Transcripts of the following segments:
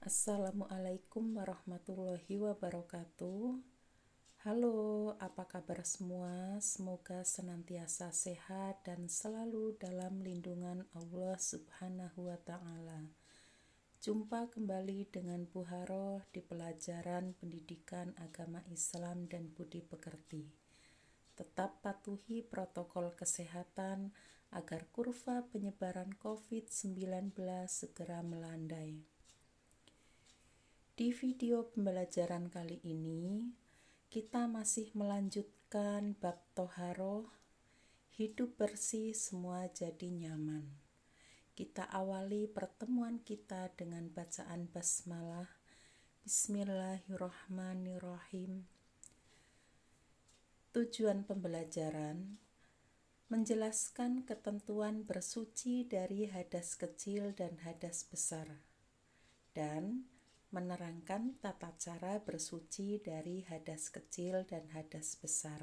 Assalamualaikum warahmatullahi wabarakatuh. Halo, apa kabar semua? Semoga senantiasa sehat dan selalu dalam lindungan Allah Subhanahu wa Ta'ala. Jumpa kembali dengan Bu Haroh di pelajaran pendidikan agama Islam dan budi pekerti. Tetap patuhi protokol kesehatan agar kurva penyebaran COVID-19 segera melandai. Di video pembelajaran kali ini, kita masih melanjutkan bab Toharoh, hidup bersih semua jadi nyaman. Kita awali pertemuan kita dengan bacaan basmalah. Bismillahirrahmanirrahim. Tujuan pembelajaran menjelaskan ketentuan bersuci dari hadas kecil dan hadas besar, dan menerangkan tata cara bersuci dari hadas kecil dan hadas besar.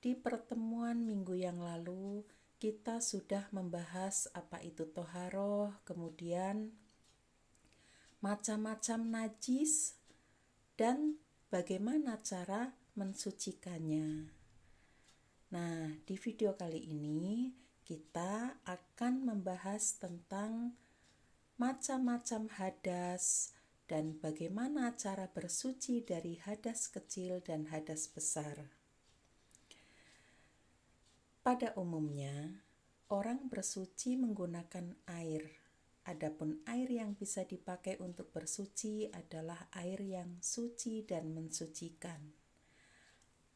Di pertemuan minggu yang lalu, kita sudah membahas apa itu toharoh, kemudian macam-macam najis, dan bagaimana cara mensucikannya. Nah, di video kali ini kita akan membahas tentang macam-macam hadas dan bagaimana cara bersuci dari hadas kecil dan hadas besar. Pada umumnya, orang bersuci menggunakan air. Adapun air yang bisa dipakai untuk bersuci adalah air yang suci dan mensucikan.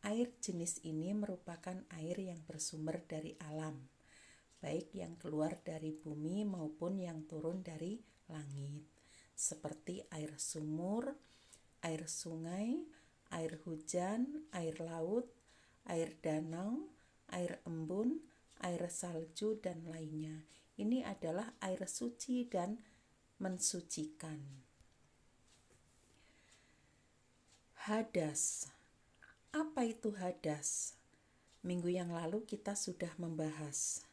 Air jenis ini merupakan air yang bersumber dari alam, baik yang keluar dari bumi maupun yang turun dari langit, seperti air sumur, air sungai, air hujan, air laut, air danau, air embun, air salju, dan lainnya. Ini adalah air suci dan mensucikan. Hadas. Apa itu hadas? Minggu yang lalu kita sudah membahas.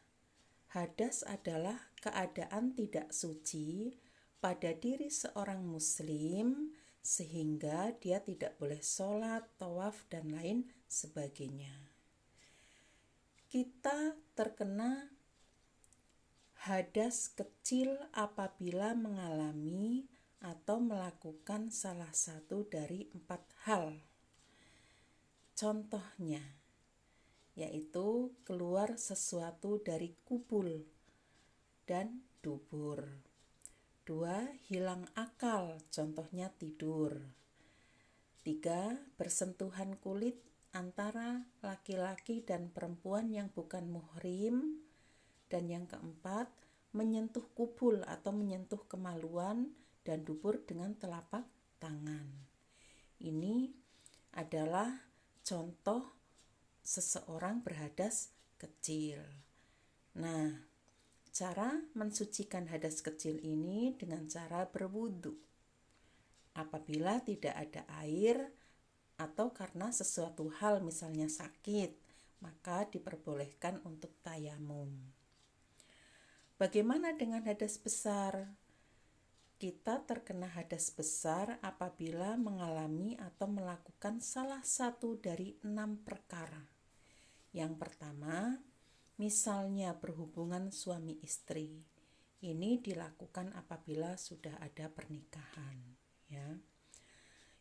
Hadas adalah keadaan tidak suci pada diri seorang muslim sehingga dia tidak boleh sholat, tawaf, dan lain sebagainya. Kita terkena hadas kecil apabila mengalami atau melakukan salah satu dari 4 hal. Contohnya, yaitu keluar sesuatu dari kubul dan dubur. 2. Hilang akal, contohnya tidur. 3. Bersentuhan kulit antara laki-laki dan perempuan yang bukan muhrim. Dan yang keempat, menyentuh kubul atau menyentuh kemaluan dan dubur dengan telapak tangan. Ini adalah contoh seseorang berhadas kecil. Nah, cara mensucikan hadas kecil ini dengan cara berwudu. Apabila tidak ada air atau karena sesuatu hal misalnya sakit, maka diperbolehkan untuk tayamum. Bagaimana dengan hadas besar? Kita terkena hadas besar apabila mengalami atau melakukan salah satu dari 6 perkara. Yang pertama, misalnya berhubungan suami istri. Ini dilakukan apabila sudah ada pernikahan, ya.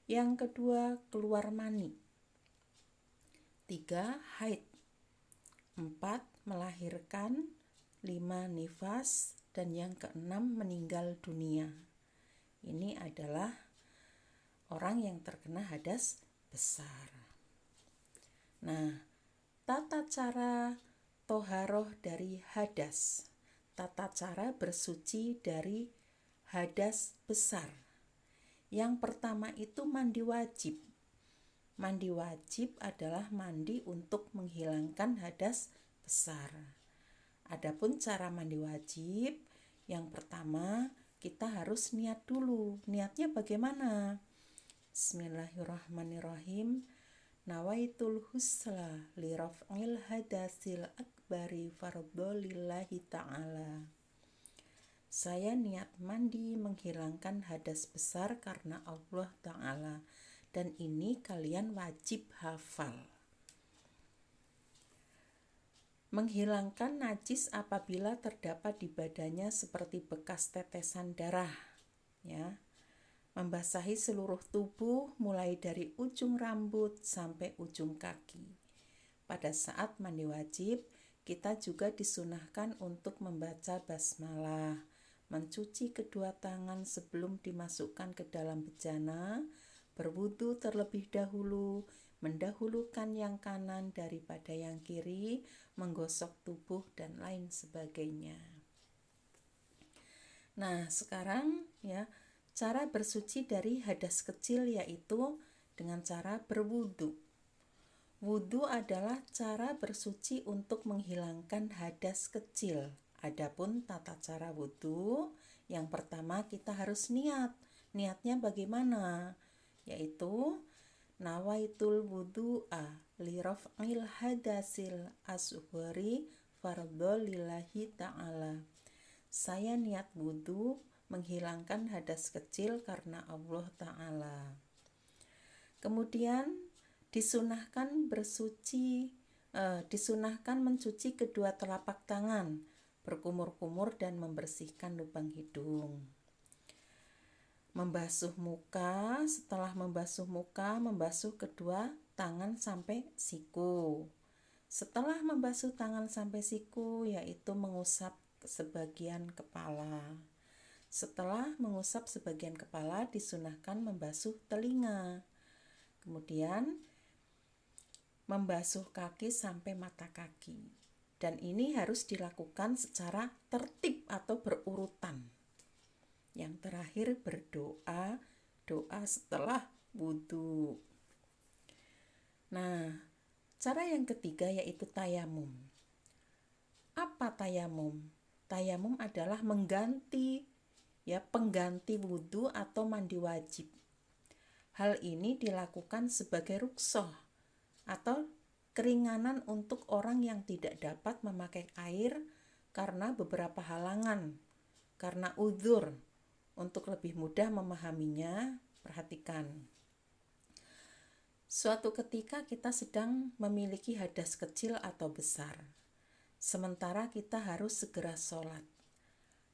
Yang kedua, keluar mani. 3. Haid. 4. Melahirkan. 5. Nifas. Dan yang keenam, meninggal dunia. Ini adalah orang yang terkena hadas besar. Nah, tata cara toharoh dari hadas, tata cara bersuci dari hadas besar. Yang pertama itu mandi wajib. Mandi wajib adalah mandi untuk menghilangkan hadas besar. Adapun cara mandi wajib, yang pertama kita harus niat dulu. Niatnya bagaimana? Bismillahirrahmanirrahim. Nawaitul husla li raf'il hadasil akbari fardhu lillahi ta'ala. Saya niat mandi menghilangkan hadas besar karena Allah Ta'ala. Dan ini kalian wajib hafal. Menghilangkan najis apabila terdapat di badannya seperti bekas tetesan darah, ya. Membasahi seluruh tubuh mulai dari ujung rambut sampai ujung kaki. Pada saat mandi wajib, kita juga disunahkan untuk membaca basmalah, mencuci kedua tangan sebelum dimasukkan ke dalam bejana, berwudu terlebih dahulu, mendahulukan yang kanan daripada yang kiri, menggosok tubuh, dan lain sebagainya. Nah, sekarang ya, cara bersuci dari hadas kecil yaitu dengan cara berwudu. Wudu adalah cara bersuci untuk menghilangkan hadas kecil. Adapun tata cara wudu, yang pertama kita harus niat. Niatnya bagaimana? Yaitu nawaitul wudu'a li raf'il hadasil asghari fardhu lillahi ta'ala. Saya niat wudu menghilangkan hadas kecil karena Allah Ta'ala. Kemudian disunahkan mencuci kedua telapak tangan, berkumur-kumur dan membersihkan lubang hidung. Membasuh muka, setelah membasuh muka, membasuh kedua tangan sampai siku. Setelah membasuh tangan sampai siku, yaitu mengusap sebagian kepala. Setelah mengusap sebagian kepala, disunahkan membasuh telinga. Kemudian membasuh kaki sampai mata kaki. Dan ini harus dilakukan secara tertib atau berurutan. Yang terakhir berdoa, doa setelah wudu. Nah, cara yang ketiga yaitu tayamum. Apa tayamum? Tayamum adalah pengganti wudu atau mandi wajib. Hal ini dilakukan sebagai rukhsah atau keringanan untuk orang yang tidak dapat memakai air karena beberapa halangan, karena uzur. Untuk lebih mudah memahaminya, perhatikan. Suatu ketika kita sedang memiliki hadas kecil atau besar, sementara kita harus segera sholat.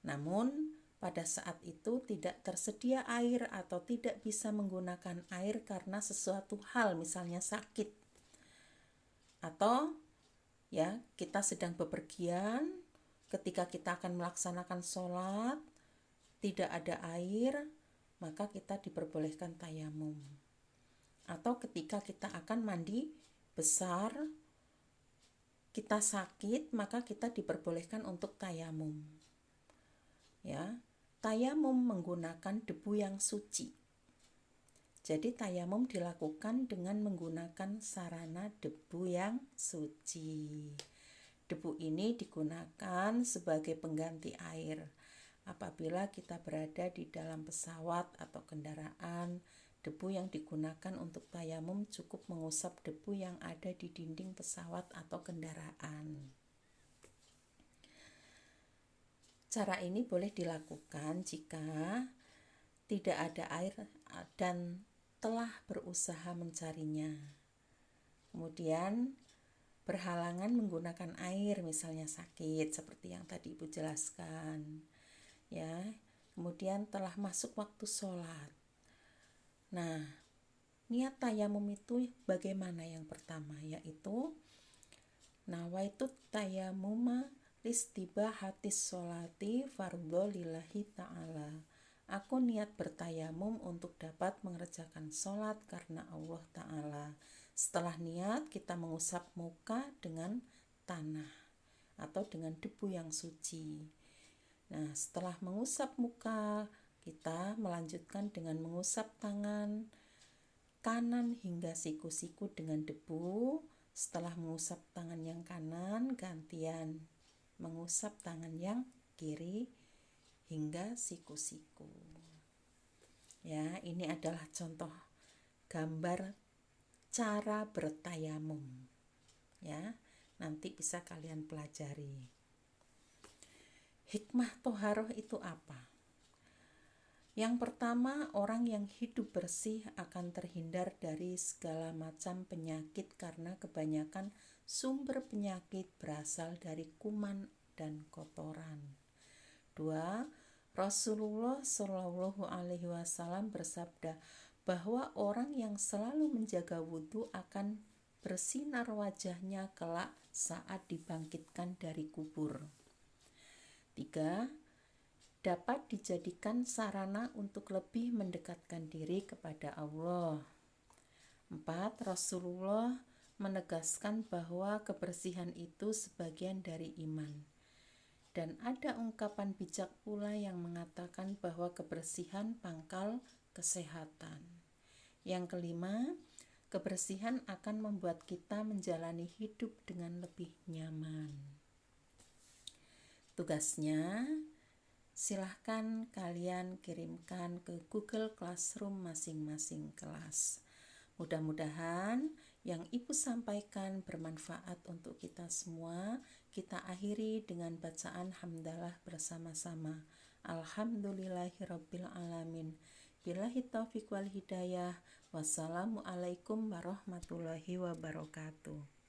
Namun, pada saat itu tidak tersedia air atau tidak bisa menggunakan air karena sesuatu hal, misalnya sakit. Atau kita sedang bepergian, ketika kita akan melaksanakan sholat, tidak ada air, maka kita diperbolehkan tayamum. Atau ketika kita akan mandi besar, kita sakit, maka kita diperbolehkan untuk tayamum. Tayamum menggunakan debu yang suci. Jadi tayamum dilakukan dengan menggunakan sarana debu yang suci. Debu ini digunakan sebagai pengganti air. Apabila kita berada di dalam pesawat atau kendaraan, debu yang digunakan untuk tayamum cukup mengusap debu yang ada di dinding pesawat atau kendaraan. Cara ini boleh dilakukan jika tidak ada air dan telah berusaha mencarinya. Kemudian berhalangan menggunakan air, misalnya sakit seperti yang tadi Ibu jelaskan. Kemudian telah masuk waktu sholat. Nah, niat tayamum itu bagaimana? Yang pertama yaitu nawaitu tayamuma listibahatis sholati fardhu lillahi ta'ala. Aku niat bertayamum untuk dapat mengerjakan sholat karena Allah Ta'ala. Setelah niat, kita mengusap muka dengan tanah atau dengan debu yang suci. Nah, setelah mengusap muka, kita melanjutkan dengan mengusap tangan kanan hingga siku-siku dengan debu. Setelah mengusap tangan yang kanan, gantian mengusap tangan yang kiri hingga siku-siku. Ini adalah contoh gambar cara bertayamum. Nanti bisa kalian pelajari. Hikmah toharoh itu apa? Yang pertama, orang yang hidup bersih akan terhindar dari segala macam penyakit karena kebanyakan sumber penyakit berasal dari kuman dan kotoran. 2. Rasulullah Shallallahu Alaihi Wasallam bersabda bahwa orang yang selalu menjaga wudhu akan bersinar wajahnya kelak saat dibangkitkan dari kubur. 3. Dapat dijadikan sarana untuk lebih mendekatkan diri kepada Allah. 4. Rasulullah menegaskan bahwa kebersihan itu sebagian dari iman. Dan ada ungkapan bijak pula yang mengatakan bahwa kebersihan pangkal kesehatan. Yang kelima, kebersihan akan membuat kita menjalani hidup dengan lebih nyaman. Tugasnya, silahkan kalian kirimkan ke Google Classroom masing-masing kelas. Mudah-mudahan yang Ibu sampaikan bermanfaat untuk kita semua. Kita akhiri dengan bacaan hamdalah bersama-sama. Alhamdulillahirabbil alamin. Billahi taufiq wal hidayah. Wassalamualaikum warahmatullahi wabarakatuh.